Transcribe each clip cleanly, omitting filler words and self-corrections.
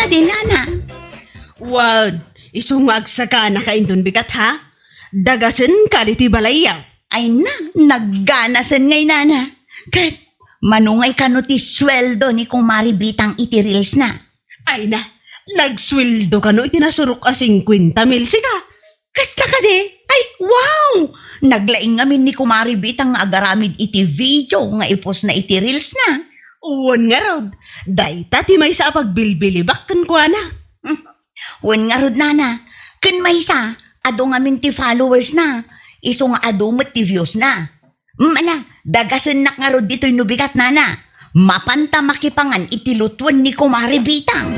ka din, nana. Wad, isungag sa ka na kaindon bigat ha? Dagasin ka dito balayaw. Ay na, nagganasan ngay, nana. Kat, manungay ka no ti sweldo ni Kumari Bitang iti reels na. Ay na, nagsweldo ka no itinasurok ka 50 mil siga. Kasta ka de? Ay, wow! Naglaing ngamin ni Kumari Bitang nga agaramid iti video nga ipos na iti reels na. Uwan nga rod, day tati may sa pagbilbilibak kan kwa na. Wen nga rod, nana. Kun may sa, ado ngamin ti followers na. Iso nga ado met ti views na. Mala, dagasan nak nga rod dito'y nubigat, nana. Mapanta makipangan iti lutuan ni Kumari Bitang.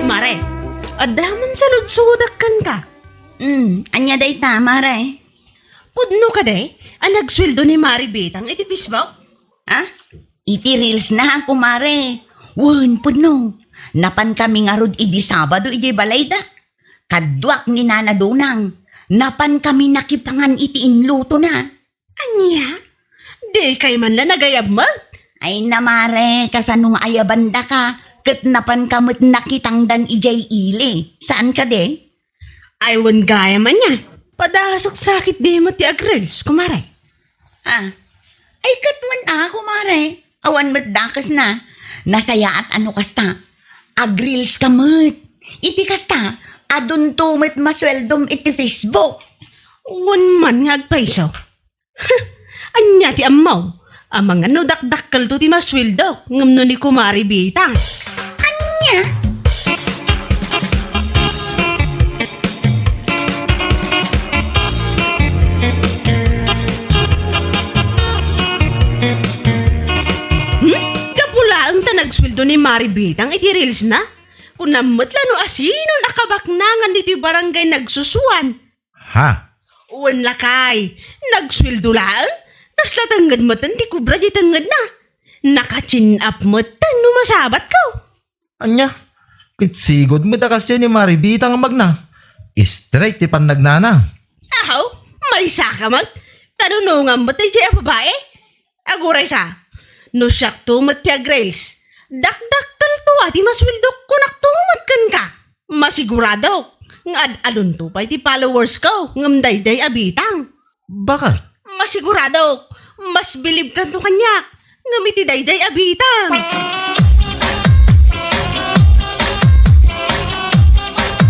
Mare, adaman sa ludsudakan ka. Anya day tama, re. Pudno ka de, ang nagsweldo ni Mari Bitang iti Facebook. Ha? Iti reels na, kumare. Wen, pudno. Napan kami nga rod idi Sabado iti balayda. Kadwak ni Nana Donang. Napan kami nakipangan iti inluto na. Anya? Di kay man la nagayab mo? Ay namare, kasanong ayabanda ka. Kat napan kamot nakitangdan ijay ili. Saan ka de? Ay wan gaya man niya. Padasok sakit di mo ti agrils, kumare. Ah, ay katwan kumare. Awan mo't dakas na. Nasaya at ano kasta. Agrils ka mo't. Iti kasta. Adun tumit masweldom iti Facebook. Wan man nga agpaiso. Anya ti amaw. Amang ano dakdakkel to ti masweldo. Ngamno ni Kumari Bitang. Anya? Kapula ang nagsweldo ni Mari Bitang iti reels na. Kung namutla no asino nakabaknangan dito barangay nagsusuan. Ha? Uwan lakay, nagsweldo lang? Kasla tanggad mo tan, di kubra di tanggad na. Naka-chin up mo tan, numasabat ko. Anya? Kitsigod mo dakas yun ni Maribitang magna. Straight ti pan nagnana. Ahaw, may saka mag. Tanunungan mo tayo siya babae. Aguray ka. No siyak tumat tiya Grace. Dakdak taltuwa di maswildok ko naktumat kan ka. Masigurado. Ngad alun to pa iti followers ko. Ngamday-day abitang. Bakit? Masigurado. Mas bilib ka to kanya. Ngamiti day-day abitang.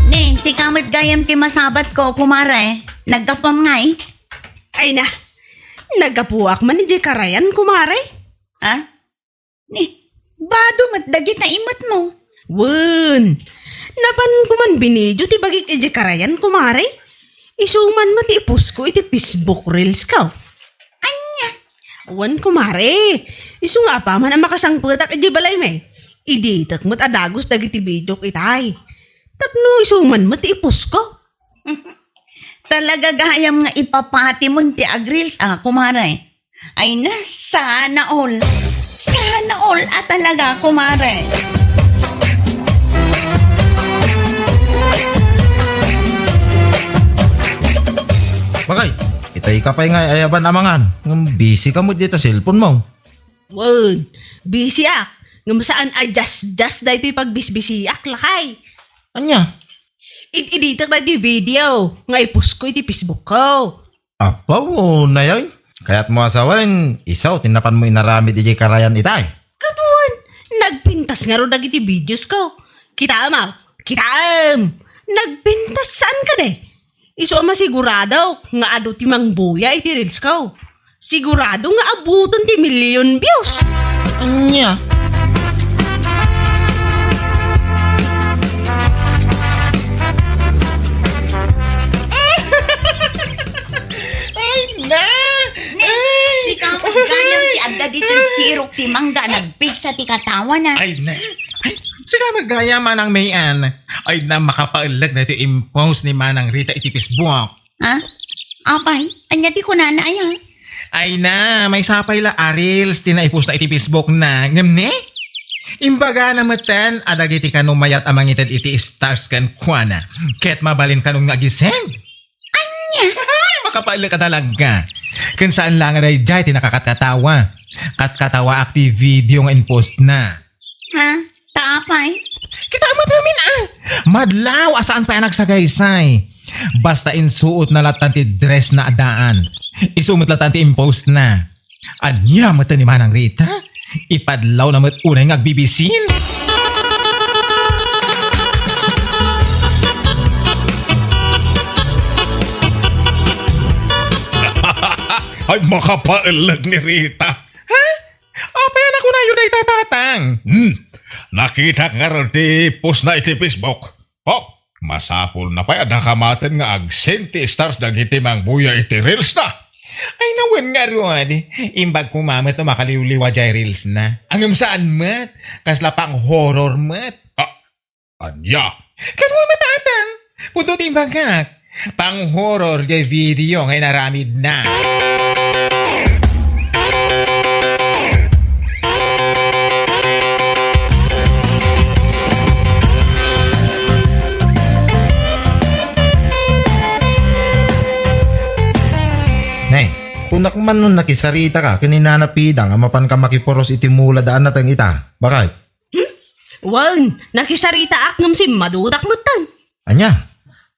Ne, si kamot gayam ti masabat ko, kumare. Nagkapam nga eh. Ay na. Nagapuak man ni Karayan, kumare. Ha? Ne, bado matdagit na imat mo. Wun. Napan ko man binidyo ti bagik iti Karayan, kumare. Isuman mo ti ipos ko iti Facebook reels ko. Anya? Wan, kumare. Isu nga pa man ang makasangputak iti balay me. Iditak mo't adagos dagiti video itay. Tapno isuman mo ti ipos ko. Talaga gayam nga ipapati mo ti agrils, kumare. Ay na, sana all. Sana all talaga, kumare. Bakay? Itay ka pa nga ayaban amangan. Ngam busy ka mo dito cellphone mo. Wun. Busy ak. Ngam saan just da ito'y pagbisbisiak lakay. Anya? Iditak na di video. Nga ipos ko iti Facebook ko. Apaw mo na yay. Kaya't mo asawan, isaw, tinapan mo inaramid iti Karayan itay. Katuan. Nagpintas nga ro dagiti videos ko. Kitaam ah. Kitaam. Nagpintas saan ka de? Iso ama sigurado nga ado ti mangbuya iti reels ko. Sigurado nga abuton ti million views. Anya? Si kamot gayam ti agda dito sirok ti mangga nagpigsa ti katawa na. Ay na. Ay, sila magaya manang mayan. Ay na makapaulag na ito impose ni Manang Rita iti Facebook. Ha? Apay, anya ti kunana aya. Ay na, may sapay la arils tinaipos na iti Facebook na. Ngam ne? Imbaga na matan, adagiti kanumayat amang itad iti stars kan kuana. Ket mabalin kanong nagisend. Anya? Makapaulag ka talaga. Kung saan lang na jay tinakakatawa. Katkatawa active video nga in-post na. Ha? Taapay? Kita mo namin Madlaw asaan pa anak sa gaysay. Basta insuot na latanti dress na adaan. Isumot latanti impost na. Anya mata ni Manang Rita? Ipadlaw na mat unay ngagbibisin. Ay makapailag ni Rita. Ha? Apayan ako na yun ay tatatang. Nakita ka rin di post na iti Facebook. Oh, masapol na pa yan nakamatan nga agsenti stars dagiti mang buya iti reels na. Ay nawan nga ron. Imbag kumamat na makaliwliwa jay reels na. Angam saan mat? Kasla pang horror mat. Anya, Kanwa matatang. Punto timbang kak. Pang horror jay video ngay naramid na. Nay, kunak man nun nakisarita ka, kaninanapidang amapan ka makiporos itimula daan natang ita. Bakit? Wan, nakisarita akngam si madudak mutan. Anya,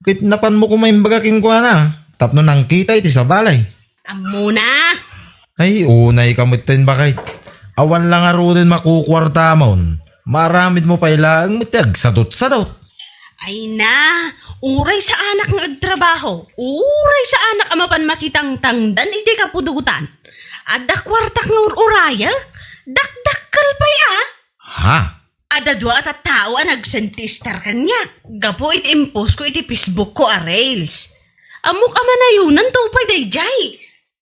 kit napan mo kumaimbaga kingkwa na. Tapno nang kita iti sa balay. Amo na. Ay, unay kamutin bakit? Awan lang aro din makukwarta mon. Maramid mo pa ilang matag sadot-sadot. Ay na, uray sa anak ng agtrabaho. Uray sa anak amapan makitang tangdan iti kapudutan. Ada kwartak nga uraya, dakdakkel pa'y Ha? Ada dua at tao ang nagsentistar kanya. Gapo iti impose ko iti Facebook ko a Rails. Amok ama na yun, tupay day jay.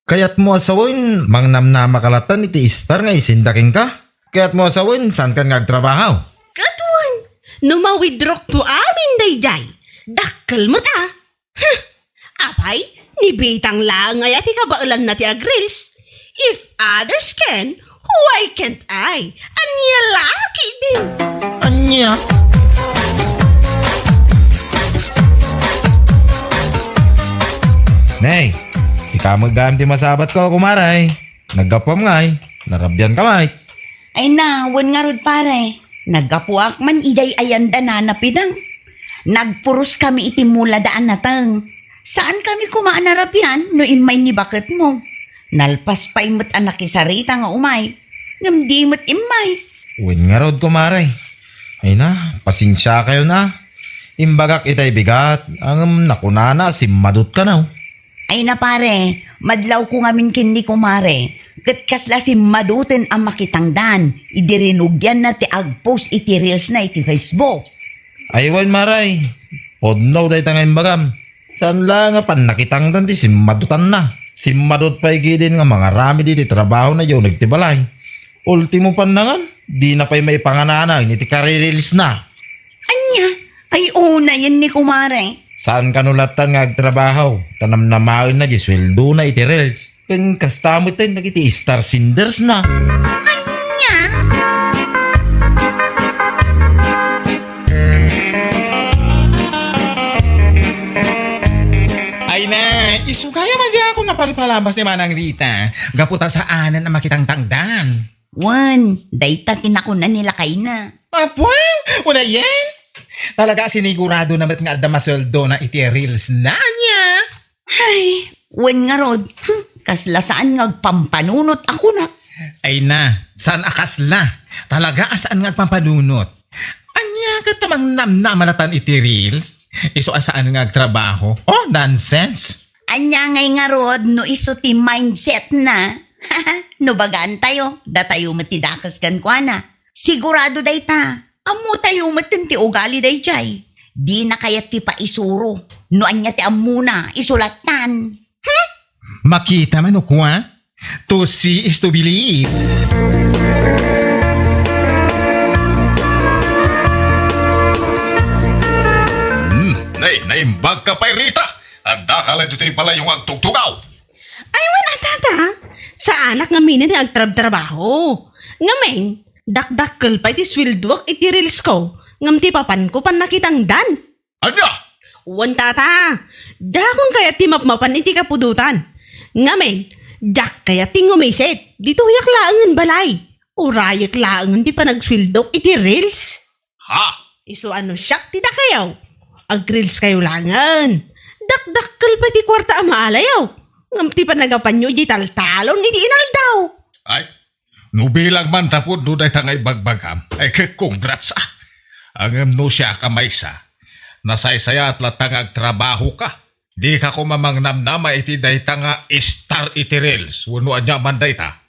Kaya't mo asawin, mangnam na makalatan iti istar nga isindaking ka. Kaya't mo asawin, saan ka ngagtrabaho? Katuan, numawidrok to amin day jay. Dakkel mo ta. Huh, apay, nibitang lang ay ati kabaulan na ti agrils. If others can, why can't I? Anya laki din. Anya? Nay, si kamag gamit masabat ko kumaray. Naggapam ngay, narabyan kamay. Ay na, wan nga rod pare. Naggapuak man iday ayanda na napidang. Nagpuros kami itimula daan natang. Saan kami kumaanarapyan no inmay ni bakit mo? Nalpas pa imot anak isarita nga umay. Ngamdi mo't imay. Uwin nga rod kumaray. Ay na, pasensya kayo na. Imbagak itay bigat, ang nakunana si madut ka na. Ay na pare, madlaw ko ngamin kindi kumare. Kat kasla si madutin ang makitangdan. Idirinugyan na ti agpost iti reels na iti Facebook. Aywan maray, podnaw day tangay bagam. Saan lang nga pan nakitangdan ti si madutan na. Si madut pa igidin nga mga rami di trabaho na yun nagtibalay. Ultimo pandangan, di na pa'y may pangananay ni ti karirilis na. Anya, ay una yan ni kumare. Saan kanulatan nga agtrabaho? Tanam na main na di sweldo na iti reels. Kan kastamot tayo nagiti star sinders na. Anya? Ay na, isugaya man dyan ako napalipalabas ni Manang Rita. Gaputa sa anan na makitang tangdan. Wan, dayta tinakunan nila kay na. Apuan, una yan. Talaga sinigurado naman nga damasweldo na iti reels na niya. Ay, wan nga rod. Kasla saan ngagpampanunot ako na. Ay na, saan akasla? Talaga asaan nga pampanunot? Anya ka tamang namnamalatan iti reels? Iso asaan nga agtrabaho? Oh, nonsense. Anya ngay nga rod, no iso ti mindset na. No bagaan tayo, da tayo matidakas kan kwa na. Sigurado day ta, amo tayo matinti ugali day jay. Di na kaya ti pa isuro. No anya ti amuna, isulatan. Makita man o kwa? To see is to believe. naimbag ka pa Rita. Anda ka lang dito pala yung agtugtugaw. Ay wala tata. Sa anak nga mina ni agtrab-trabaho. Ngamen, dakdakkel pa iti swildwak iti reels ko. Ngam ti papan ko pan nakitang dan. Anya? Wan tata. Dakon kaya ti mapmapan iti kapudutan. Ngamen, Jak kaya tingumisit. Dito yak laangan balay. Urayak laangan di pa nagswildok iti reels. Ha? Iso ano siyak tita kayaw. Ag reels kayo langan. Dakdakkel pa ti kwarta amaalayaw. Ngam ti pa nagapanyo di taltalon iti inal daw. Ay, nubilang man tapod do day tangay bagbagam. Ay, congrats ah. Ang no siya kamaysa. Nasaysaya at latangag trabaho ka. Di ka ko mamangnamnama iti day tanga star iti reels. Wano anya man day ta.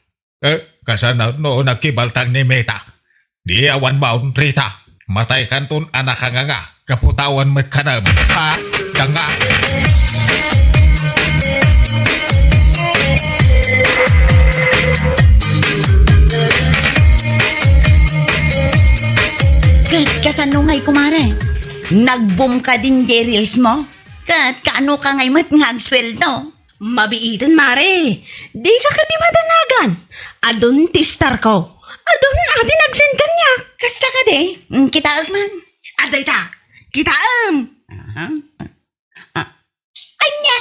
Kasana no nagkibaltang ni Meta. Di awan maun Rita. Matay kanton anak nga. Kaputawan magkanam. Ha? Danga. Kasano ngay kumare? Nag-boom ka din di reels mo? Kaano ka ngay mat nga agsweldo? Mabiitan mare. Di ka kadi madanagan. Adon ti star ko. Adon adi nagsend kanya. Kasta ka de? Kita man. Aday ta. Kitaam. Anya!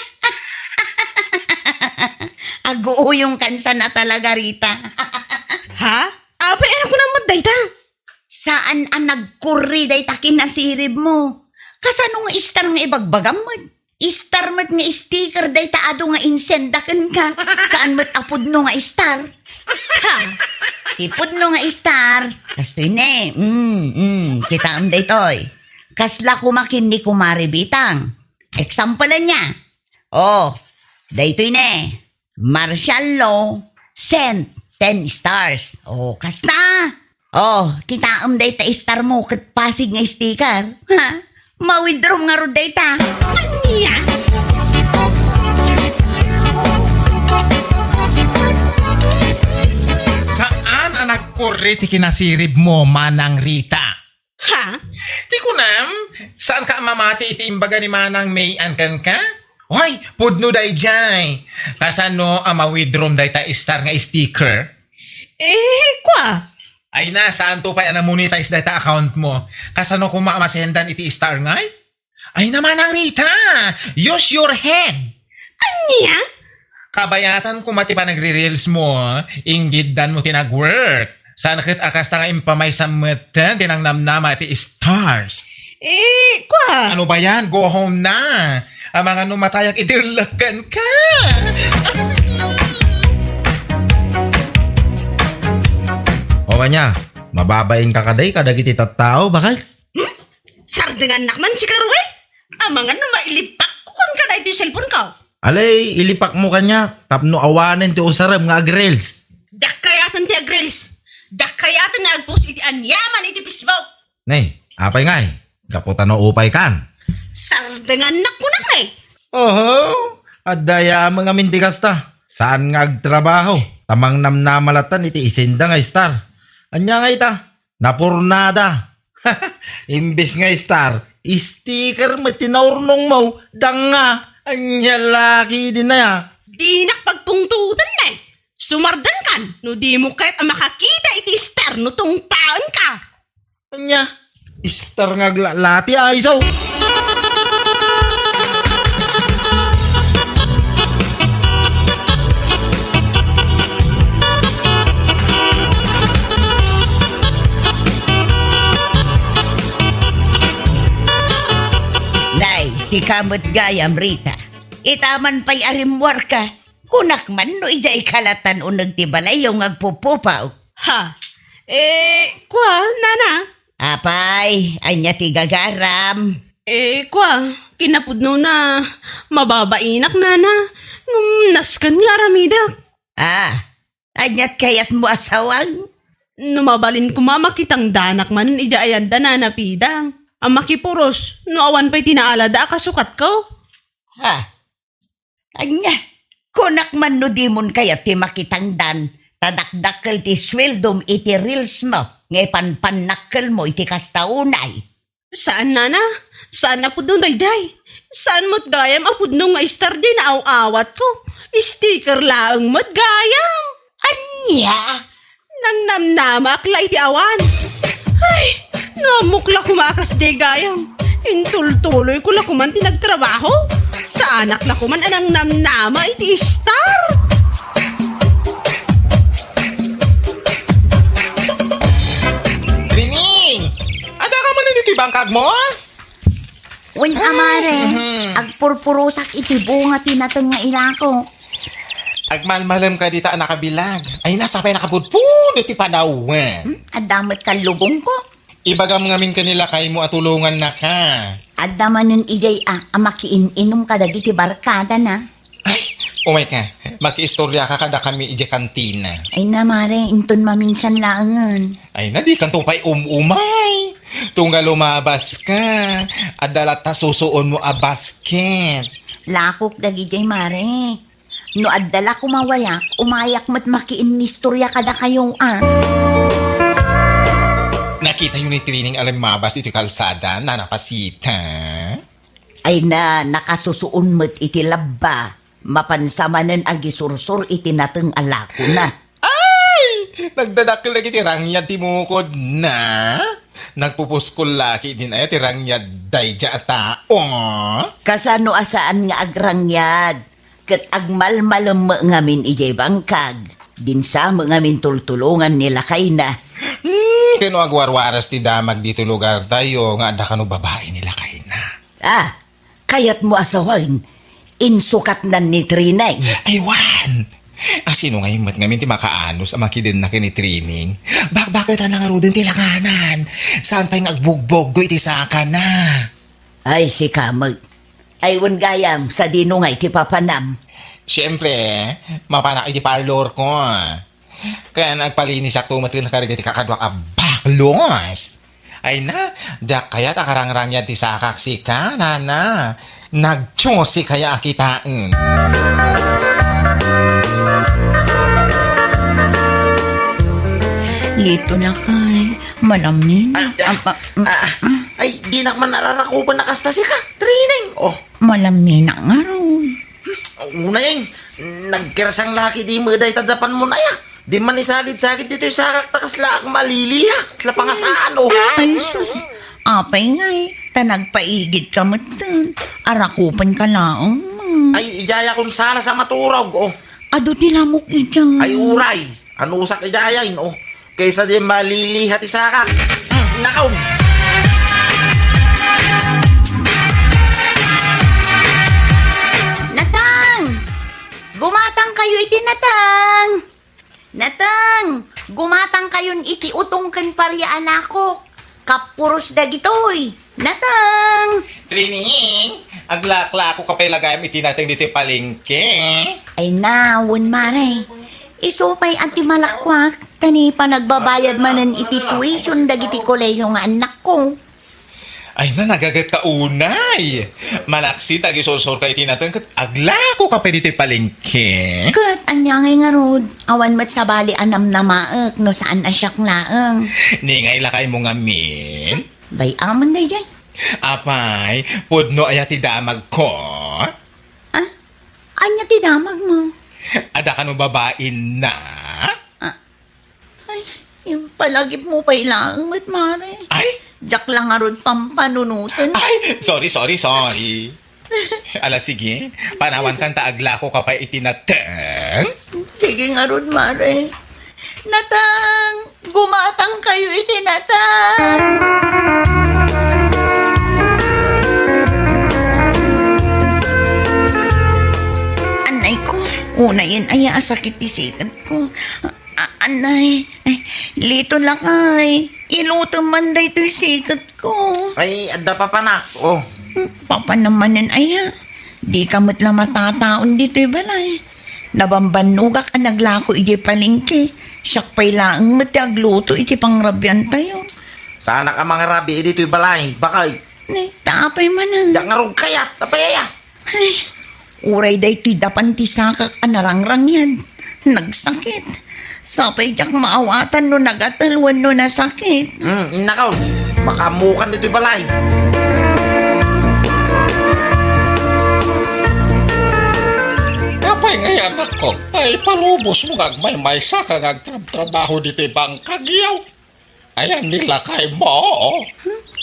Aguuyong kansa na talaga, Rita. Ha? Apa anak ko naman day ta. Saan ang nagkurri day takin na sirib mo? Kasano nga istar nga ibagbagam mo? Istar mo't nga sticker day taado nga insendakan ka. Saan mo't apod no nga istar? Ha? Ipod no nga istar. Kastoy ne. Kita am day toy. Kasla kumakin ni kumari bitang. Example niya. Oh, day toy ne. Martial law. Sent 10 stars. Oh, kasna. Oh, kita am day ta star mo kat pasig nga sticker. Ha? Ma-withdraw nga ro day ta. Anya? Saan ang nagkurri ti kinasirib mo, Manang Rita? Ha? Di ko nam, saan ka mamati iti imbaga ni Manang May Ankan ka? Hoy, pudno day jay. Kasano ang ma-withdraw day ta star nga sticker? Kwa. Ay na, saan to pa na-monetize day ta account mo? Kasano kung maamasendan iti star ngay? Ay naman ang Rita, use your head. Anya? Kabayatan kung mati pa nagre-reels mo, inggidan mo tinag-work. Saan kit akas nga impamay sa mata, tinangnamnama iti stars. Kwa. Ano ba yan? Go home na. Ang mga numatayak itirlakan ka. O kanya, mababaing ka kaday kadagiti tattao, bakal? Sardengan nakman si Karuwe. Ang mga mailipak ko kung ka na ito yung cellphone ko. Alay, ilipak mo kanya, tapno awanen ti usaram nga agrels. Dakayatan ti agreels. Dakayatan na agpos iti anyaman iti Facebook. Nay, apay ngay, kaputan no upay kan. Sardengan nakunak na eh. Oho, adaya mga mintigas ta. Saan nga agtrabaho? Tamang namnamalatan iti isinda nga star. Anya nga ita, napurnada. Imbis nga star, sticker matinaurnong mo, danga. Anya laki din na ya. Di nakpagpungtutan na eh. Sumardan kan, no di mo kahit ang makakita iti star no tungpaan ka. Anya, star nga lati ay so. Day, si kamot gayam Rita. Itaman pa'y arimwar ka. Kunak man no ijay kalatan unag tibalay yung agpupupaw. Ha? Kwa, nana? Apay, anya ti gagaram. Kwa, kinapudno na mababainak nana. Naskan nga ramidak. Anyat kayat mo asawang. Numabalin ko mamakitang danak man ija ayan danana pidang. Ang makipuros, no awan pa'y tinaalada kasukat ko. Anya, kunak man no dimon kayat ti makitangdan. Tadakdakkel ti sweldom iti reels mo. Ngay panpanakkel mo iti kastaunay. Saan nana? Saan na pudno dayday? Saan mo't gayam apudno nga istar din na awat ko? Sticker laang mo't gayam. Anya? Nang namnama akla iti awan. Ay, namukla kumakas di gayam. Intultuloy ko la kuman tinagtrabaho. Sa anak la kuman anang namnama iti star. bangkag mo? Wen amare, agpurpurusak iti bunga tinateng nga ilako. Agmalmalam ka dita nakabilag. Ay nasapay nakabudpud iti panawen. Adamat ka lubong ko. Ibagam ngamin kanila kay mo at tulungan na ka. Adamanin ijay makiin-inom ka dagiti barkada na. Ay, umay ka. Makiistorya ka kada kami ije kantina. Ay na mare, inton maminsan laangan. Ay na di kantong pay umay. Tunggal lumabas ka. Adalat ta susuon mo a basket. Lakok dagijay mare. No addala kumawayak, umayak mat makiin ni istorya kada kayong Nakita yun ni training alam mabas iti kalsada na napasita. Ay na, nakasusuon mat iti labba. Mapansamanan agi sursur iti nateng alako na. Ay! Nagdadakil lagi tirangyad timukod na. Nagpupuskol laki din ay tirangyad dayja tao. Kasano asaan nga agrangyad. Kat agmalmalam ngamin ijay bangkag. Dinsa ngamin tultulungan nila kay na. Kano agwarwaras ti damag dito lugar tayo nga ada kano babae nila kay na. Kayat mo asawan. Insukat na ni Trinay. Aywan! Sino ngayon mat ngamin ti makaanos ang makidin na kini training? Bakit ang nangarudin ti langanan? Saan pa yung agbugbog ko iti saka na? Ay si Kamag. Aywan gayam sa dinungay ti papanam. Siyempre, mapanak iti parlor ko. Kaya nagpalinis ako matin nakarigay ti kakadwa ka baklos. Ay na, dak kaya takarangrang yan ti sakak si ka, nana. Nagtyosi kaya kitain. Lito na kay. Malamin. Ay, di na man nararakupan na kasta si ka. Training. Oh, Malamin na nga ron. una yung nagkirasang laki di mo day tadapan mo na ya. Di man isagid-sagid dito yung sakak takas laak maliliha. Tla pangasaan oh. Ay sus. Apay ngay. Tanagpaigid ka matan. Arakupan ka laong. Ay, ijaya kung sala sa maturog oh. Ado tilamok ijang. Ay, uray. Ano usak ijayain oh. Kaysa di maliliha ti sakak. Nakaw. Natang! Gumatang kayo iti natang! Natang! Gumatang kayon iti utongkan parya anako. Kapuros da gitoy. Natang! Training, aglakla ko kapay lagayam iti natin dito palengke. Ay nawon mare. Isupay anti malakwak. Tani pa nagbabayad manan iti tuition dagiti kolehiyo nga anak ko. Ay na, nagagat ka unay. Malaksi, tagisosor ka iti natin kat aglako kapay dito palengke. Kat anyangay nga rod. Awan mat sa bali anam na maek no saan asyak laeng. Ningay lakay mo nga min. Bay amon day jay. Apay, pudno ay ati damag ko. Anya tinamag mo. Ada ka no babain na. Ay, yung palagip mo pa ilang mat mare. Ay, Jak lang nga rod pampanunutan. ay, sorry. Ala, sige. Panawan kang taaglako kapay itinateng. Sige nga rod mare. Natang! Gumatang kayo itinatang! Anay ko, una yan ay asakit isikat ko. Anay, ay, lito lang ay. Ilutang man day ito sikat ko. Ay, adda pa panak oh. Papa naman yan ay di kamot lang matataon dito balay. Nabambanugak ang naglako iti palingke. Siyak pa'y laang matiagluto iti pangrabyan tayo. Sana ka mga rabi dito yung balay. Bakay. Ay, tapay man ang. Yak nga rog kayat. Tapayaya. Ay, uray day ti dapan ti sakak anarangrang yan. Nagsakit. Sapay jak maawatan no nagatalwan no nasakit. Nakaw. Makamukan dito yung balay. Kapay ngayon ako, ay palubos mo gagmay-may sa kagagtrabaho dito ibang kagyaw. Ayan nila kay mo.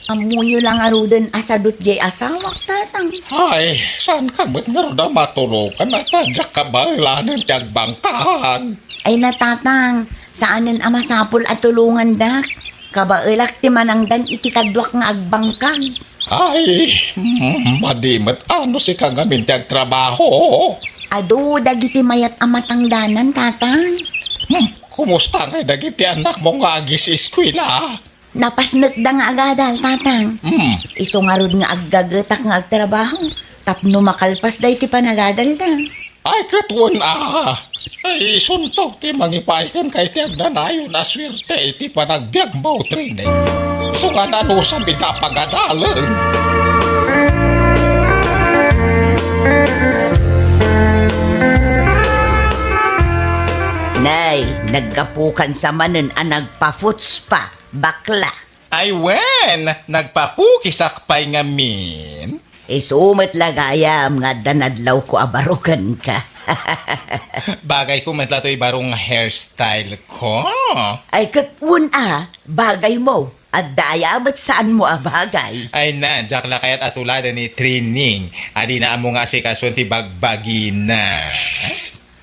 Amuyo lang arudan asadot jay asawak tatang. Ay, saan ka mo't nga rin matulungan at tadyak ka ba ilanin tiyagbangkahan? Ay natatang, saanan amasapol at tulungan dak? Kabailak ti manangdan iti kadwak nga agbangkag. Ay, madimat ano si kang amin ti agtrabaho. Ado, dagiti mayat amatangdanan, tatang. Kumusta nga dagiti anak mo nga agis eskwela? Napasnek da nga agadal, tatang. Iso nga rod nga aggagatak nga agtrabaho. Tapno makalpas da iti panagadal da. Ay, katuan Ay, suntog ti mangipayan kay ti agnanayo na swerte iti panagbiag mo training. So nga nano sa pagadalan. Nay, nagkapukan sa manen ang nagpa-foots pa, bakla. Ay wen, nagpapukisak pa'y ngamin. Isumat lagayam nga danadlaw ko abarukan ka. Bagay ko matla to'y barong hairstyle ko. Ay katun bagay mo. At dayamat saan mo bagay. Ay na, jakla kaya't atulada ni training. Adi na amo nga si kaswan ti bagbagi na.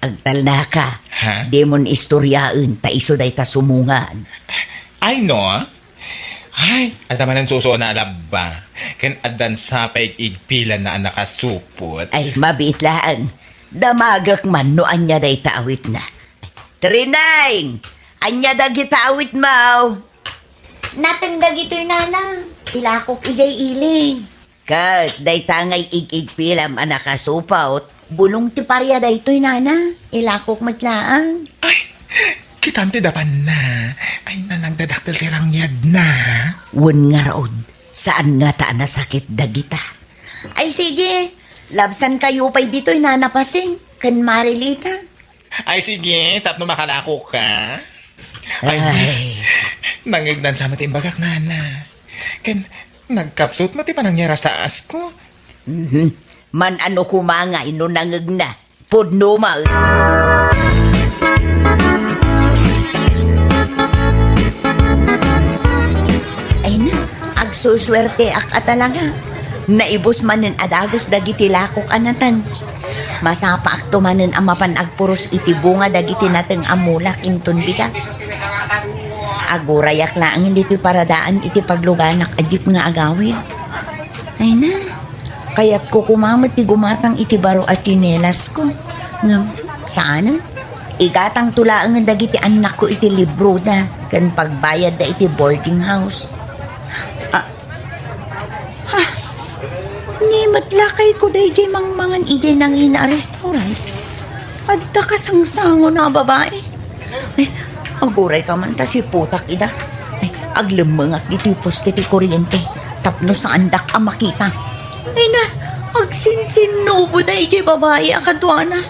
Agtal na ka. Ha? Demon istoryaan, ta iso day ta sumungan. Ay no? Ay, ataman ang suso na alaba. Kan adan sa paigpilan na nakasupot. Ay, mabitlaan. Damagak man no anya day taawit na. Trinay! Anya dagi taawit mau. Natangdag ito'y nana. Ilakok ijay iling. Kat, day tangay igpilam ang nakasupaut. Bulong ti parya day ito'y nana. Ilakok matlaan. Ay, kitam ti dapan na. Ay na nagdadaktil tirang yad na. Wan nga raod. Saan nga ta nasakit dagita? Ay sige. Labsan kayo pa'y dito'y nanapasing. Kan Marilita. Ay sige, tapno makalako ka. Ay, nangigdan sa mating bagak nana. Ken, nagkapsut mati pa nangyara sa asko. Man ano kumanga ino nangag na. Pudno ma. Ay na, agsuswerte ak atalaga. Naibos manen adagos dagiti lakok anatan. Masapa ak tumanen amapan agpuros iti bunga dagiti nateng amulak inton bigat. Agurayak lang hindi iti paradaan iti pagluganak adip nga agawid. Ay na, kaya't ko kumamot ti gumatang iti baro at tinelas ko. Nga, saan? Igatang tulaang nga dagiti anak ko iti libro na kan pagbayad da iti boarding house. Ni matlakay ko day jay mangmangan ide nang ina restaurant. Adda kasangsango na babae. Ay, aguray ka man ta si putak ida. Ay, aglemengak di tipos ti kuryente. Tapno sa andak ang makita. Ay na, agsinsinubo na iti babae akadwana.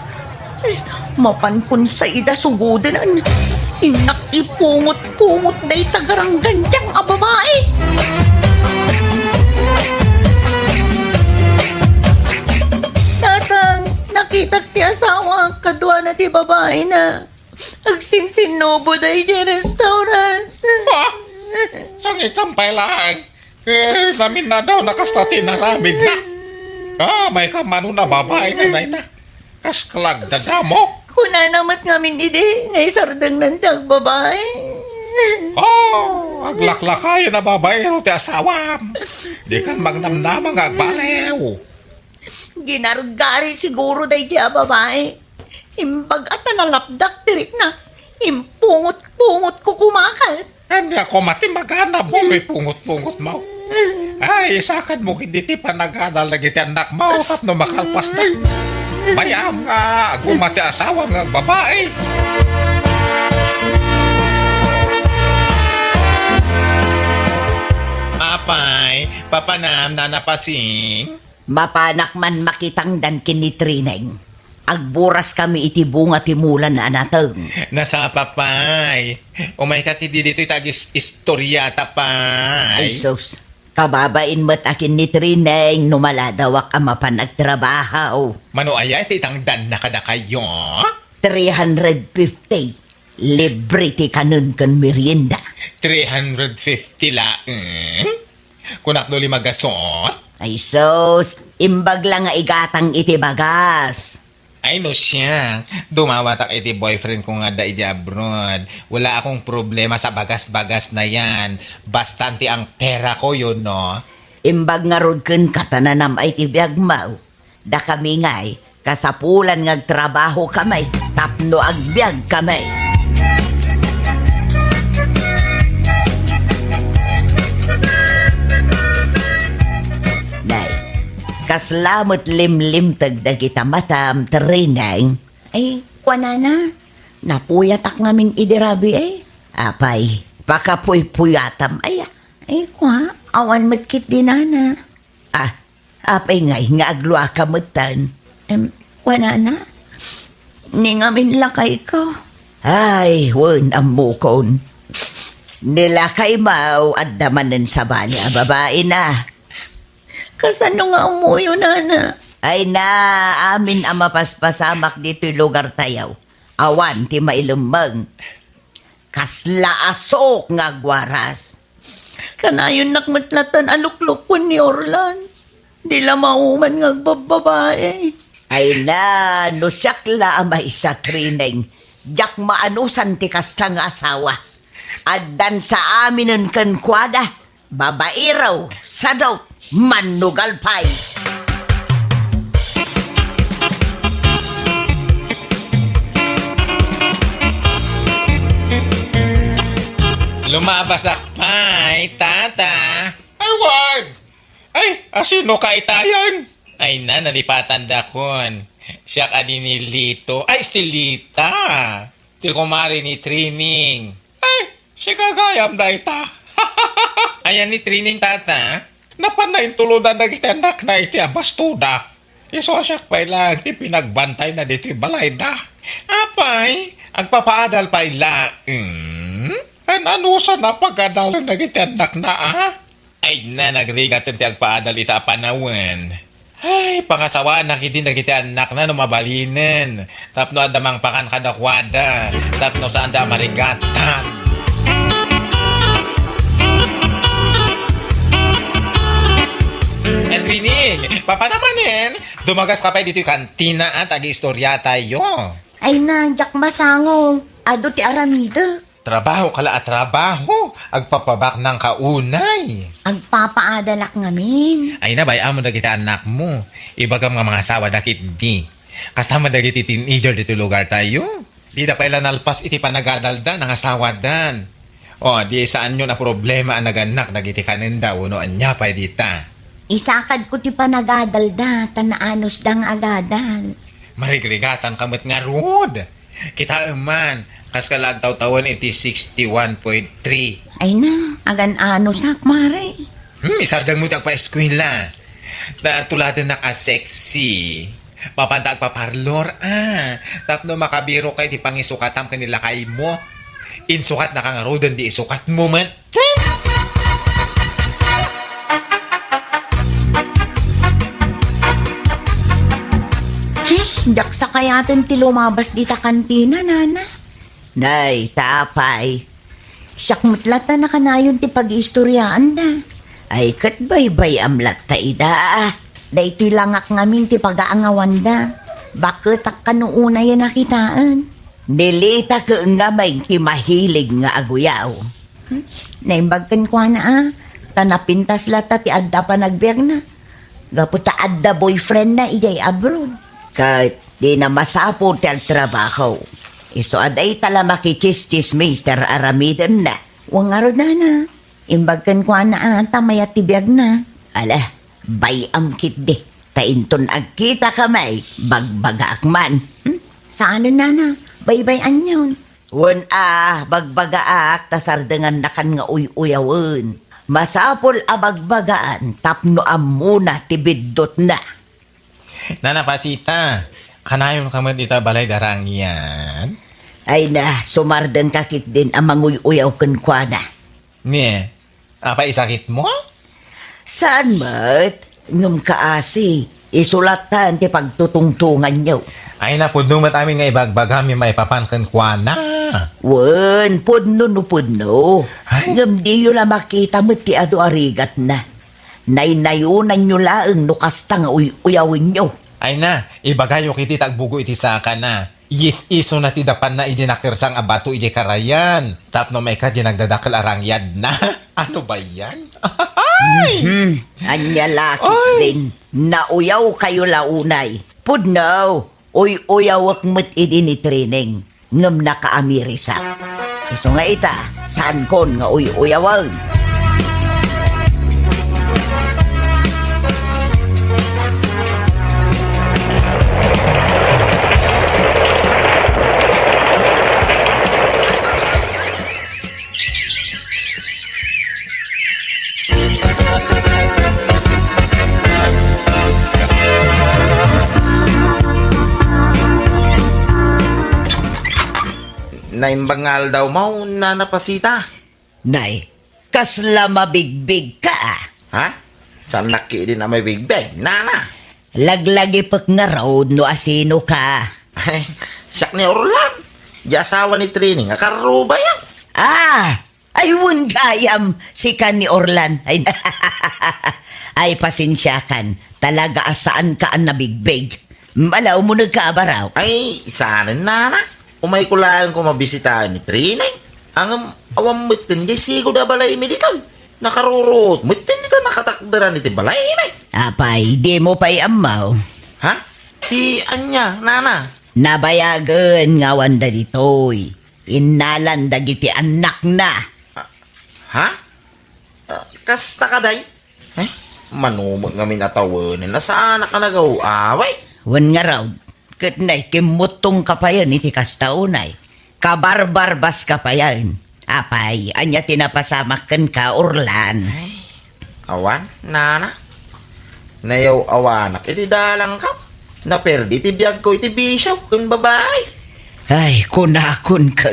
Ay, mapankun sa ida sugudanan. Inak ipungot-pungot na itagarang gandyang a babae. Tatang, nakita ti asawa kadwana ti babae na agsinsinubo na iti restaurant. Sangitang lang. Namin na daw nakastati na ramid na. May kamano na babae na ita. Kaskalag dadamo. Kuna namat ngamin ide, ngay sardang nantag babae. Aglaklakay na babae ro ti asawam. Di kan magnamnamang agbalew. Ginargari siguro day ti babae. Imbag at nalapdak tirik na. Impungot-pungot ko kumakat. Hindi ako matimaganap mo may pungot-pungot mo. Ay, sakad mo hindi ti panagadal na giti anak mo tapno makalpas na. Bayam nga, agumati asawa nga babae. Apay, papanam na napasing. Mapanak man makitang dan kinitrineng. Agburas kami iti bunga ti mulan na anateng. Nasa papay. Umay ka ti dito itagis istorya tapay. Ay sus, kababain mo't akin ni Trineng numaladawak ang mapanagtrabaho. Mano aya iti tangdan na kada kayo. 350. Libre ti kanun kan merienda. 350 lang. Kunak do lima gasot. Ay sus, imbag lang nga igatang iti bagas. Ay no siya. Dumawatak iti boyfriend ko nga da abroad. Wala akong problema sa bagas-bagas na yan. Bastante ang pera ko yun, no? Imbag nga rod ken katananam ay tibiyag mau. Da kami ngay, kasapulan ngagtrabaho kamay, tapno agbyag kamay. Nay, kaslamot limlim tagda kita matam terinang. Ay, kwanana, napuyatak ngamin idirabi ay. Apay, pakapuy-puyatam ay. Ay, kwa, awan matkit dinana. Apay ngay nga agluwa kamutan. Kwanana, ningamin lakay ko. Ay, wan ang mukon. Nilakay mau at damanan sa balya, babae na. Kasano nga umuyo, nana? Ay na, amin ang mapaspasamak dito'y lugar tayaw. Awan, ti mailumang. Kasla asok nga gwaras. Kanayon nakmatlatan aluklok ko ni Orlan. Di la mauman nga babae. Ay na, no siyakla amay sa trineng. Jak maanusan ti kasta nga asawa. Addan sa aminan kan kwada. Babae raw, sadaw, manugal pay. Lumabas akpay, tata. Ay, wag! Ay, asino ka itayon? Ay na, nalipatan da kon. Siya ka din ni Lito. Ay, Stilita. Ti kumari ni Trining. Ay, siya kagayam da ita. Ayan ni Trining, tata. Napanayin tuludan na gitanak na iti abastuda. Iso siya pa lang, ti pinagbantay na dito balay da. Apay, agpapaadal pa ila. Ano sa napagadalan na gitanak na Ay na, nagrigat ti agpaadal ita panawan. Ay, pangasawa na kiti na gitanak na numabalinan. Tapno adamang pakan kadakwada. Tapno sa anda marigatan. Trining, papanamanin, dumagas ka pa dito yung kantina at ag-istorya tayo. Ay na, jak masangong. Ado ti aramida. Trabaho kala at trabaho, agpapabak ng kaunay. Agpapaadalak ngamin. Ay na, bayaan mo na kita anak mo. Iba ka mga asawa dakit di. Kasama na iti teenager dito lugar tayo. Di na pala nalpas iti panagadalda ng asawa dan. O, di saan nyo na problema ang naganak nagiti kanin daw, no, anya pa dita. Isakad ko ti panagadalda, tanaanos dang agadal. Marigrigatan kamot nga rod. Kita man, kas kalagtaw-tawan iti 61.3. Ay na, agan ano sak, mare. Isardang mo pa-eskwela. Tuladan na ka-sexy. Papantag pa parlor, Tapno makabiro kay di pangisukatam kanila kay mo. Insukat na kang rodan di isukat mo man. Jak sa kayatin ti lumabas di ta kantina, nana. Nay, tapay. Siyak mutlata na kanayon ti pag-istoryaan da. Ay, katbay-bay amlat ta ida. Da ito'y langak ngamin ti pag-aangawan da. Bakit ak kanuuna yan nakitaan? Nilita ka nga may ti mahilig nga aguyaw. Naimbagkan ko na Tanapintas lata ti adda pa nagbiag na. Gaputa adda boyfriend na ijay abroad. Kahit di na masapo ti agtrabaho. Iso aday tala makichis-chis Mr. Aramidan na. Wang arod na. Imbagkan ko na tamayat ti biag na. Ala, bayam kit di. Tainton agkita kamay, bagbaga akman. Saan na? Bay-bayan yun. Wan bagbagaak, tasardangan na kan nga uy-uyawan. Masapol abagbagaan, tapno amuna tibidot na. Nanapasita, kanayon ka man ita balay darang yan? Ay na, sumardan kakit din ang manguy-uyaw kan kwa na. Nye, apa isakit mo? Saan mat? Ngam kaasi, isulatan ti pagtutungtungan nyo. Ay na, pudno mat amin nga ibagbagami maipapankan kwa na. Wan, pudno no pudno. Ngam di yun la makita mo ti ado arigat na. Naynayunan nyo laang nukasta nga uyawin nyo. Ay na, ibagayo kiti tagbugo iti saka na. Iso na ti dapan na idinakirsang abato iti karayan. Tapno may ka dinagdadakil arangyad na. Ano ba yan? Anya lakit din. Nauyaw kayo launay. Pudnaw. Uyawak met idi ni training. Ngam nakaamirisak. Iso nga ita. Saan kon nga uyawag? Naimbangal daw mo, nanapasita. Nay, kasla mabigbig ka ah. Ha? Saan laki din na may big bag? Nana. Laglagi pak nga road no asino ka. Ay, siyak ni Orlan. Di asawa ni Trini nga karuba yan. Ah, ay wun gayam si kan ni Orlan. Ay, ay pasensya kan. Talaga asaan ka ang nabigbig. Malaw mo nagkaabaraw. Ay, sana nana. Umay ko lang ko mabisitahan ni Trini. Ang awam mitin di sigo da balay militan. Nakarurot mitin nito nakatakdaran iti balay may. Apay, di mo pa'y amaw. Ha? Ti anya, nana. Nabayagan nga wanda ditoy. Inalan dagiti anak na. Ha? Kasta ka day? Eh? Manumag nga minatawanin na saan ka nag-away? Wan nga raw, kat na'y kimutong kapayan iti kastaunay. Kabarbarbas kapayan. Apay, anya tinapasamakan ka, Orlan. Awan, nana. Nayaw awanak, iti dalang ka. Naperdi, iti biyag ko, iti bisyo, kung babae. Ay, kunakun ka.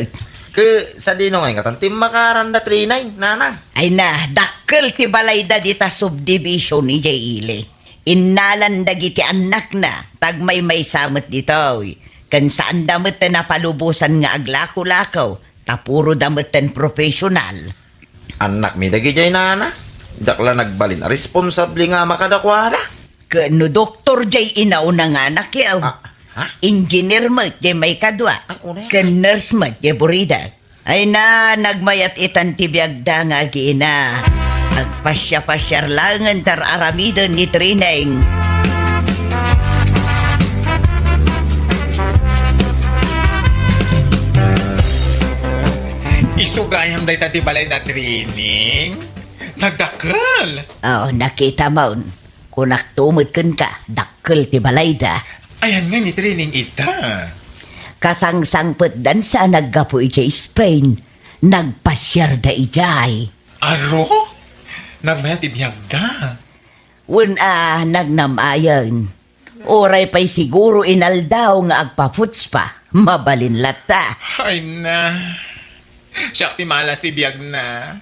Sa dino nga nga, tim makaranda 39, nana. Ay na, dakkel ti balay da dita subdivision ni Jayle. Inalan dagiti anak na, tagmay may samot dito. Kan saan damit na palubusan nga aglako-lakaw, tapuro damit profesional. Anak mi dagi jay nana. Dakla nagbalin, responsable nga makadakwala. Kano doktor jay inauna nga anak yaw. Ha? Engineer mo jay may kadwa. Ay, una yan. Kan nurse mo jay burida. Ay na, nagmayat itan tibiyagda nga gina. Agpasya-pasyar lang ang tararamidan ni Trineng. Isugayam day tati balay na training. Nagdakal. Oh, nakita mo. Kunak tumutkan ka, dakkel ti balay da. Ayan nga ni training ita. Kasangsangpet dan sa naggapo ijay Spain. Nagpasyar da ijay. Aro? Nagmayat ibiyagda. Nagnamayan. Oray pa'y siguro inaldaw nga agpaputs pa. Mabalin lata. Ay na. Siyak ti malas ti biyag na.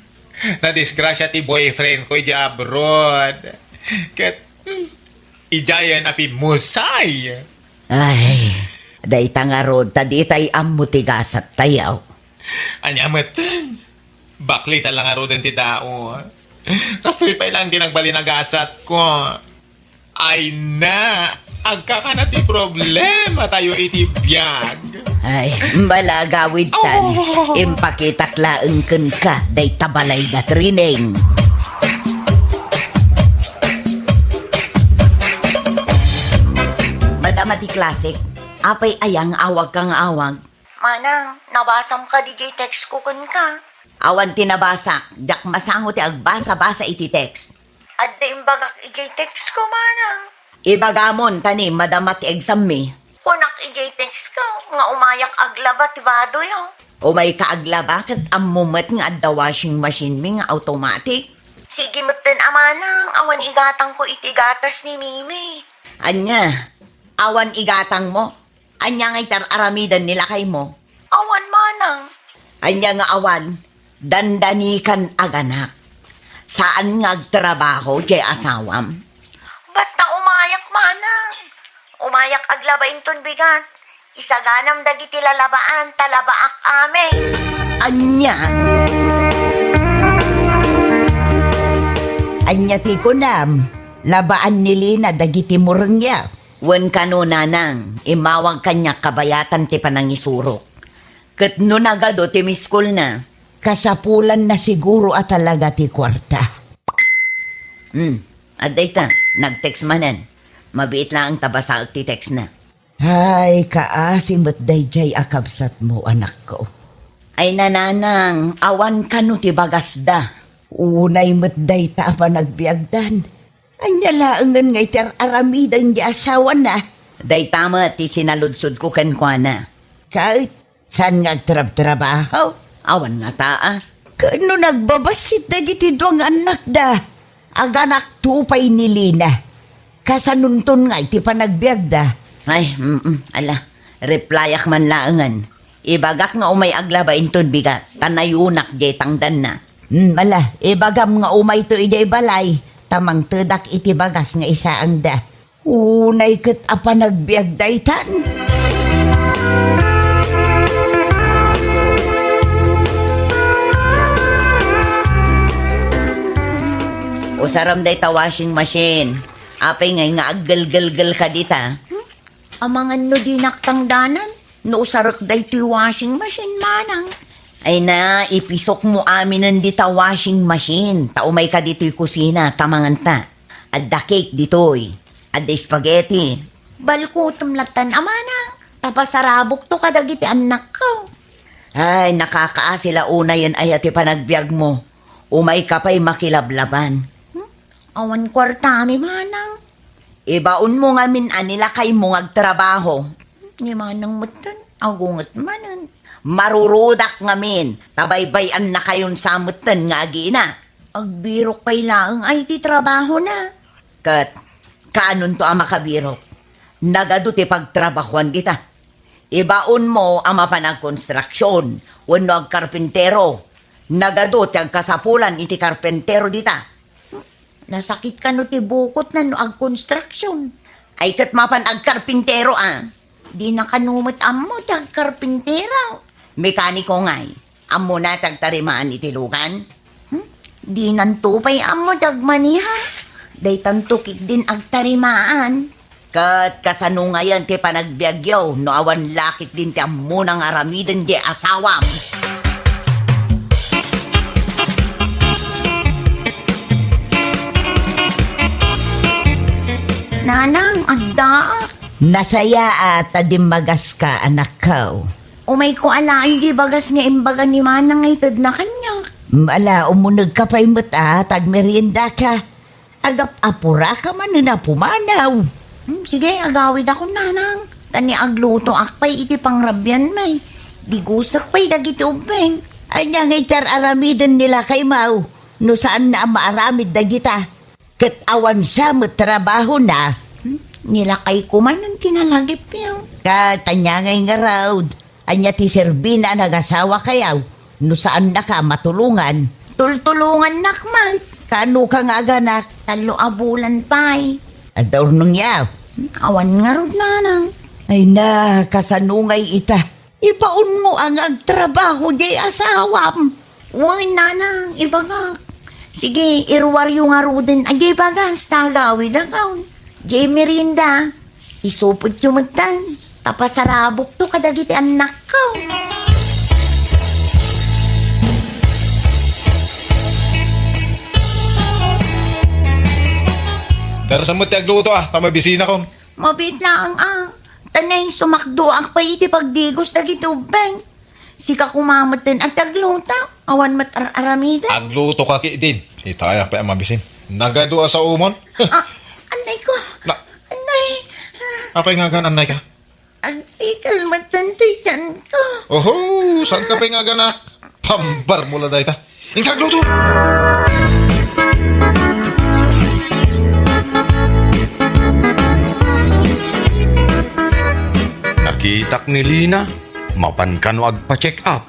Nadisgrasya ti boyfriend ko ija abroad. Ket, ijayan api musay. Ay, day tangarod taditay ammutigasat tayaw. Anyamatan. Bakli talang arodan ti tao. Kastoy pa ilang ginagbalinagasat ko. Ay na. Agkakana ti problema tayo iti biyag. Ay, balagawid tan. Impakitaklaan ken ka, day tabalay na Trineng. Madamati klasik, apay ayang awag kang awag. Manang, nabasam ka di text ko kun ka. Awan tinabasak, jak masango ti agbasa-basa iti text. At da imbagak igay text ko, manang. Ibagamon tani, madamati exam mi. Kunak igay text ko, nga umayak aglaba ti bado yo. Umay ka aglaba, kat amumat nga adda washing machine mi nga automatic. Sige mutin amanang, awan igatang ko itigatas ni Mimi. Anya, awan igatang mo? Anya nga itararamidan nila kay mo? Awan manang. Anya nga awan, dandanikan aganak. Saan nga agtrabaho, jay asawam? Basta umayak manang. Umayak aglabain ton bigat. Isaganam dagiti lalabaan, talabaak ame. Anya? Anya ti kunam, labaan nili na dagiti murengya. Wen kano nanang, imawag kanya kabayatan ti panangisurok. Kat no nagado ti miskul na, kasapulan na siguro at talaga ti kwarta. Aday ta, nag-text manan. Mabiit lang ang tabasa ti text na. Ay, kaasimot dayjay akabsat mo, anak ko. Ay nananang, awan kano ti bagasda. Unay matday ta pa nagbiagdan. Anya laangan nga iter aramidan di asawa na. Day tama ti sinaludsod ko kankwana. Kahit saan nga trabaho, awan nga taa. Kano nagbabasit na giti doang anak da. Aganak tupay ni Lina. Kasanunton nga iti panagbiag da. Ay, ala, replyak man laangan. Ibagak nga umay aglaba inton bigat. Tanayunak di tangdan na. Ala, ibagam nga umay to ide balay. Tamang tedak iti bagas nga isa ang da. Unay ket apa nagbiag daytan. Usaram day ta washing machine. Apay ngay nga aggal-gal-gal ka dita. Amangan no di naktangdanan. No usarok day ti washing machine manang. Ay na, ipisok mo amin ang dita washing machine. Taumay ka dito'y kusina, tamangan ta. At da cake dito'y. At da spaghetti. Balkutom latan amana. Tapasarabok to kadagiti anak ko. Ay, nakakaasila una yan ay ati panagbiag mo. Umay ka pa'y makilablaban. Awan kwartami manang. Ibaon mo nga min anila kay mong agtrabaho. Ni manang mutan, agungat manan. Marurudak ngamin, tabaybayan na kayon samutan nga gina. Agbirok pa'y laang ay ti trabaho na. Kat, kanon to ang makabirok. Nagado ti pagtrabahuan kita. Ibaon mo ang mapanagkonstruksyon, wano ag karpintero. Nagado ti agkasapulan iti karpintero dita. Nasakit ka no ti bukot na no ag konstruksyon. Ay kat mapan ag karpintero Di na kanumot amo ti ag karpintero. Mekaniko ngay, amo na tagtarimaan itilugan. Di nantupay amo dagmaniha. Day tantukik din agtarimaan. Kat kasano ngayon ti panagbiagyaw, no awan lakit din ti amo nang aramidan di asawam. Nanang, adda. Nasaya at adimagas ka, anak ko. Umay ko ala, hindi bagas nga imbaga ni Manang itad na kanya. Ala, umunag ka pa'y mata, tagmerienda ka. Agap apura ka man na pumanaw. Sige, agawid ako, Nanang. Tani agluto akpay iti pangrabyan may. Di gusak pa'y dagiti ubeng. Anya nga itar aramidan nila kay Mau. No saan na maaramid dagita. Kat awan siya matrabaho na. Nila kay kuman ang tinalagip yaw. Katanya ngay nga raw. Anya ti Serbina nagasawa kayaw. No saan na ka matulungan. Tultulungan nakman. Kano ka nga ganak? Talo abulan pa'y. Ador nung yaw. Awan nga rod Nanang. Ay na, kasanungay ita. Ipaun mo ang agtrabaho di asawam. Uy, Nanang, ibagak. Sige, irwaryo nga rodin. Ay, bagas, tagawid akaw. Di merinda. Isupod yumatan. Tapasarabok to kadagiti anak ko. Pero sa mo ti agluto tama bisina kon. Mabit lang Tanay sumakdo ang pa iti pagdigos dagiti ubeng. Sika kumamatan at tagluta. Awan mat-aramida. Agluto ka ki din. Itaya pa ang mabisin. Nagadua sa umon. Anay ko. Na, Anay. apay nga gan anay ka? Ang sikal matantoy dyan ko. Oho, saan ka pa nga gana? Pambar mula dahi ta. Ingkagluto! Nakitak ni Lina, mapan ka no agpa-check up.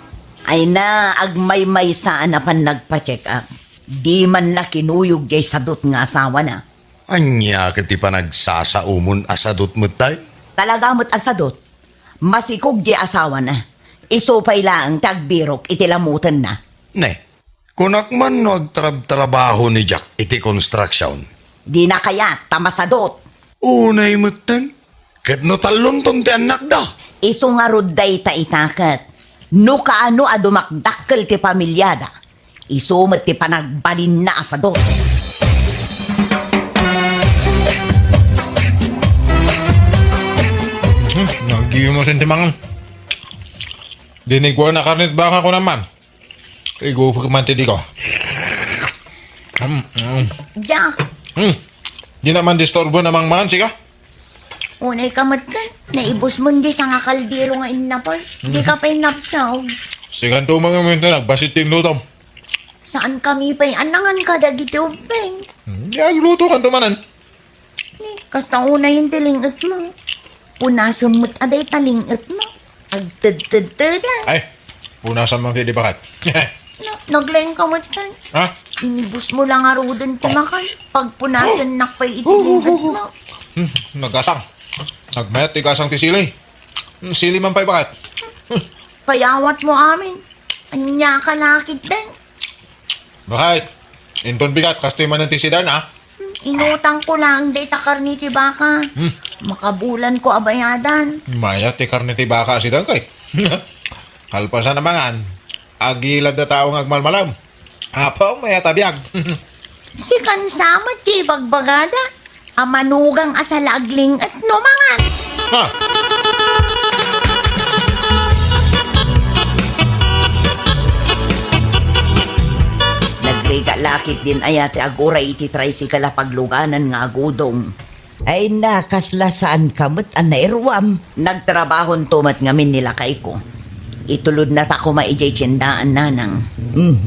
Ay na, agmay-may saan na pan nagpa-check up. Di man la kinuyog jay sadot nga asawa na. Anya kati pa nagsasaumon asadot mo tay? Talaga mo't asadot. Masikog jay asawa na. Isupay lang tagbirok itilamutan na. Ne, kunak man no agtrabaho ni Jack iti construction. Di na kaya tamasadot. Unay mutan, Ket no taluntong ti anak da. Iso nga rod day ta itakat. No kaano a dumakdakkel ti pamilyada. Iso met ti panagbalin na asador. Nagiging mo sentimangan. Dinig ko na karnit baka ko naman. Igo pagmantidi ko. Jack, Di naman disturbo namang man, siga. unay kamat ka. Naibos mo di sa nga kaldero nga inapay. Di ka pa inapsaw. Sigan to mga minto nagbasit tin lutom. Saan kami pa'y anangan ka dagiti upeng? Nagluto kan tumanan. Kasta una yung tilingat mo. Punasan mo't aday talingat mo. Agtad-tad-tadan. Ay, punasan man kayo di bakat. Naglayang kamot ka. Ha? Inibus mo lang arudan timakay. Pag punasan nakpay itilingat mo. Nagasang. Nagmayat tigasang ti sili. Sili man pa'y bakat. Payawat mo amin. Anya ka lakit din. Bakit? Inton bigat, kastoy man ang tisidan, ha? Inutang ko lang day takar ni tibaka. Makabulan ko abayadan. Maya, ti karne ti baka sidan kay. Kalpasan na mangan. Agilad na tao ng agmalmalam. Apaw, maya tabiyag. Si kansamat ti bagbagada. Amanugang asalagling at numangan. Ha? Nagriga lakit din ayate agura iti tricycle pagluganan nga agudong. Ay nakasla saan kamot anairwam. Nagtrabahon tumat ngamin nila kay ko. Itulod na tako maijay tiyendaan nanang.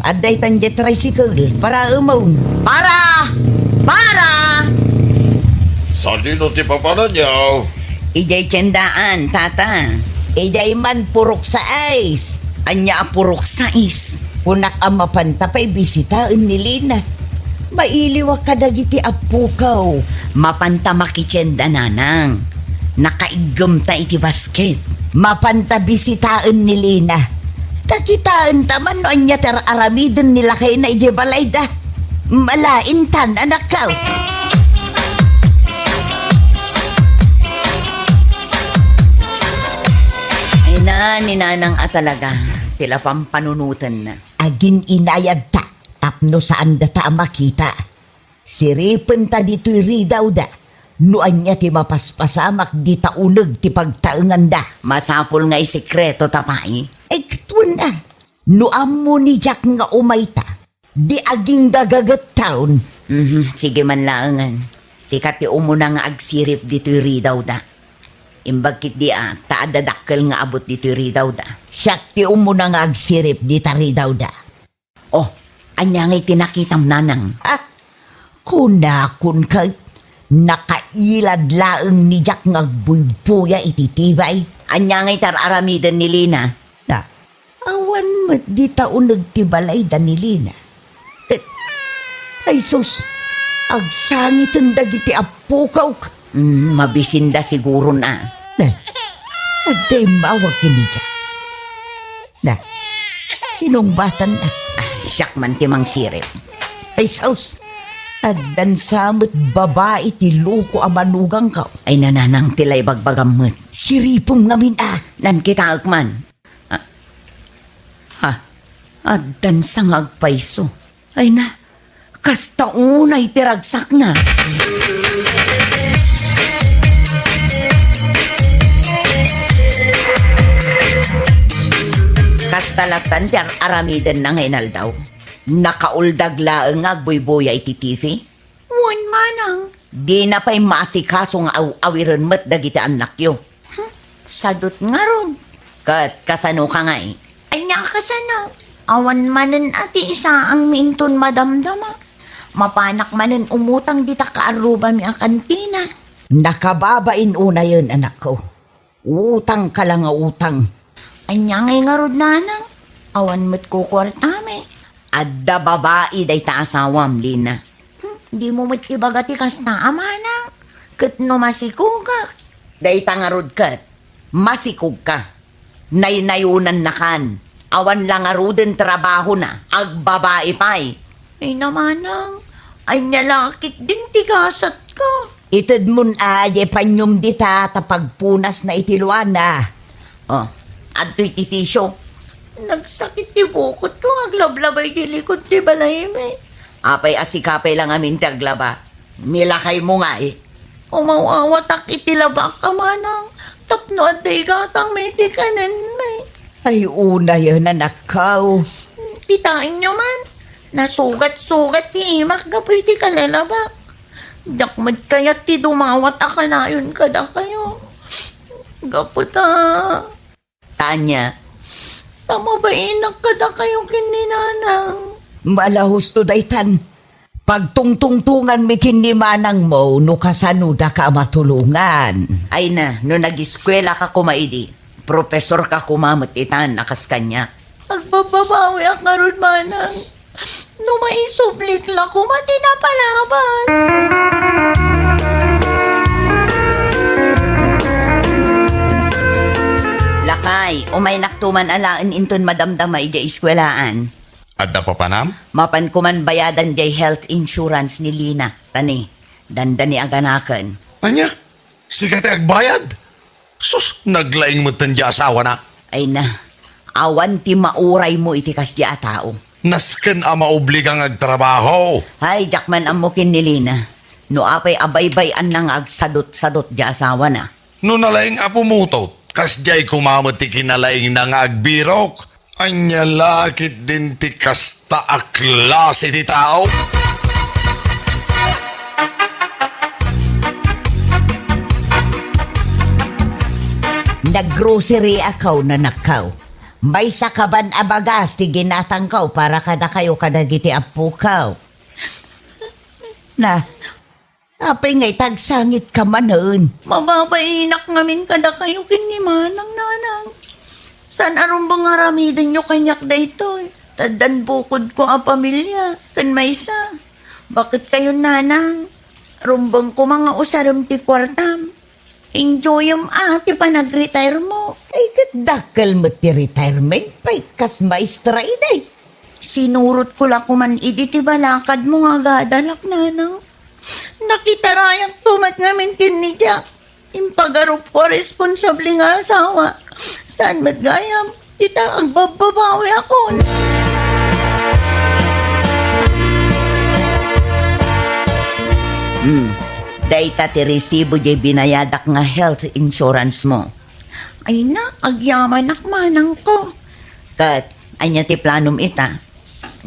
Aday tanje tricycle para umaw. Para! Para! Sa dino ti papanan yaw? Ijay tiyendaan, tata. Ijay man purok sa ice. Anya purok sa is. Punak ang mapantapay bisitaan ni Lina. Mailiwa ka dagiti apukaw. Mapanta makitsenda nanang. Nakaigam ta iti basket. Mapanta bisitaan ni Lina. Takitaan taman no anya aramidin nila kay na ije balayda. Malaintan anak ka. Ay na, ninanang atalaga. Tila pampanunutan na. Agin inayad ta, tapno saan data makita. Siripen ta dito'y ridaw da. Nuan niya ti mapaspasamak di taunag ti pagtaengan da. Masapol nga isikreto tapay. Ektun na. Nuam mo ni Jack nga umayta. Di aging dagagat taon. Sige man laangan. Sikat ti umuna nga agsirip dito'y ridaw da. Imbagkit di taadadakkel nga abot dito'y ridaw da. Siyak ti umuna nga agsirip di tari daw da. Oh, anya nga'y tinakitam nanang. Kunakun ka, nakailad laeng ni Jack ngagbuybuya ititibay. Anya nga'y tararamidan ni Lina. Na, awan mat di taon nagtibalay da ni Lina. Ay sus, agsangitan dagiti apukaw. Mabisinda siguro na. Aday mawag kini Jack. Na, sinong batan na? Siyak man timang sirip. Ay saus, adan samot babae ti loko amanugang ka. Ay nananang tilay bagbagamot. Siripong namin nan kita agman. Adan sangag paiso. Ay na, kasta unay tiragsak na. Kastalatan ti aramidan na ngayon daw. Nakauldag laeng agbuybuya iti TV. Wan manang. Di na pa'y maasikaso nga awiran mat dagiti anak yo. Sadot nga ron. Kat kasano ka nga eh. Anya kasano. Awan manen ati isa ang minton madamdama. Mapanak manen umutang dita kaaruba mi ang kantina. Nakababain una yun anak ko. Utang ka lang nga utang. Anya ngay nga rod nanang. Awan mo't kukwartame. Adda babae day ta asawam, Lina. Di mo mo't ibagati kas na amanang. Kat no masikugak. Day ta nga rod kat. Masikug ka. Naynayunan na kan. Awan lang nga rodin trabaho na. Agbabae pa'y. Ay namanang. Ay nyalakit din tigasat ka. Itid mun ay panyum dita tapagpunas na itiluan na. Oh, adto'y titisyo. Nagsakit ti bukot ko, aglablabay ti likod ti balay me. Apay asikapay lang amin ti aglaba. Nilakay mo nga eh. Umawawatak itilaba ka manang. Tapno at day gatang may tikanan may. Ay una yun na nakaw. Kitain nyo man. Nasugat-sugat ti imak kapoy ti kalalaba. Dakmad kaya't ti dumawat akalayon kada kayo. Gaputa. Tanya. Tama ba inak kada kayo kininanang? Malahos to daytan. Pagtungtungtungan mi kinimanang mo, no kasanuda ka matulungan. Ay na, no nag-eskwela ka kumaidi, profesor ka kumamot itan, nakas kanya. Pagbababawi ak nga manang, no maisublik la kumati na palabas. Lakay, umay naktuman alaan inton madamdamay di eskwelaan. At napapanam? Mapan ko man bayadan jay health insurance ni Lina. Tani, dandani aganakan. Anya? Sikat agbayad? Sus, naglaing mo tandya asawa na. Ay na, awan ti mauray mo iti kasya tao. Nasken ang maobligang agtrabaho. Hay, jakman amukin ni Lina. No apay abaybay-an nang agsadot-sadot di asawa na. No nalaing apumutot, kasjay kumamot ti kinalaing nang agbirok. Anya lakit din ti kasta aklase ti tao. Naggrocery akaw na nakaw. May sakaban abagas ti ginatangkaw para kada kayo kadagiti apukaw. Na, apay nga'y tagsangit ka manon. Mababainak ngamin kada kayo kinimanang nanang. San arong bang aramidan nyo kanyak da ito? Tadan bukod ko ang pamilya. Kan may isa. Bakit kayo nanang? Rumbang ko mga usaram ti kwartam. Enjoy yung ati pa nag-retire mo. Ay kadakal mo ti retirement. Pay kas maestra iday. Sinurot ko lang kuman idi ti balakad mo nga gadalak nanang. Nakitarayak tumat ngamin ni Jack. Impagarup ko responsable nga asawa. Saan matgayam? Kita ang bababawi ako. Data ti resibo jay binayadak nga health insurance mo. Ay na, agyaman akmanang ko. Kat, anya ti planom ita.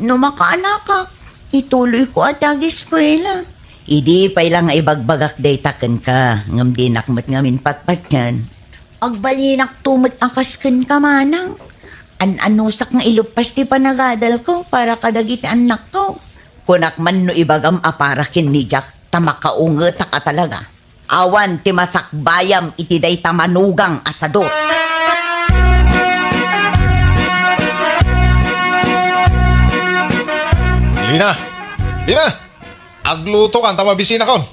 No makaanakak, ituloy ko at ag-eskwela. Idi pay lang nga ibagbagak daytaken ka, ngam di nakmat ngamin patpat yan. Agbalinak tumot akasken ka manang. An-anusak nga ilupas ti panagadal ko para kadagiti anak ko. Kunak man no ibagam aparakin ni Jack, tamakaunget ka talaga. Awan ti masakbayam iti day tamanugang asadot. Lina! Lina! Agluto ka, tamabisina kon.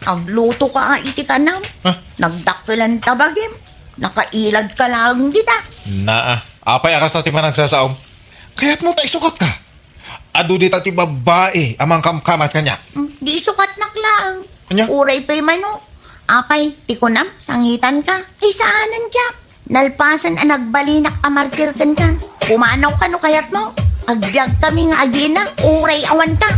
Agluto ka iti kanam. Huh? Nagdakilan tabagim. Nakailad ka lang dita. Naa, apay akas na ti managsasaom. Kaya't mo tayo sukat ka. Adu di ti babae, amang kamkamat kanya. Di sukat naklang. Anya? Uray pa'y mano. Apay, tikunam, sangitan ka. Ay saanan Jack? Nalpasan ang nagbalinak amartirkan ka. Pumanaw ka no kayat mo. Agbiag kami nga agina, uray awan ka.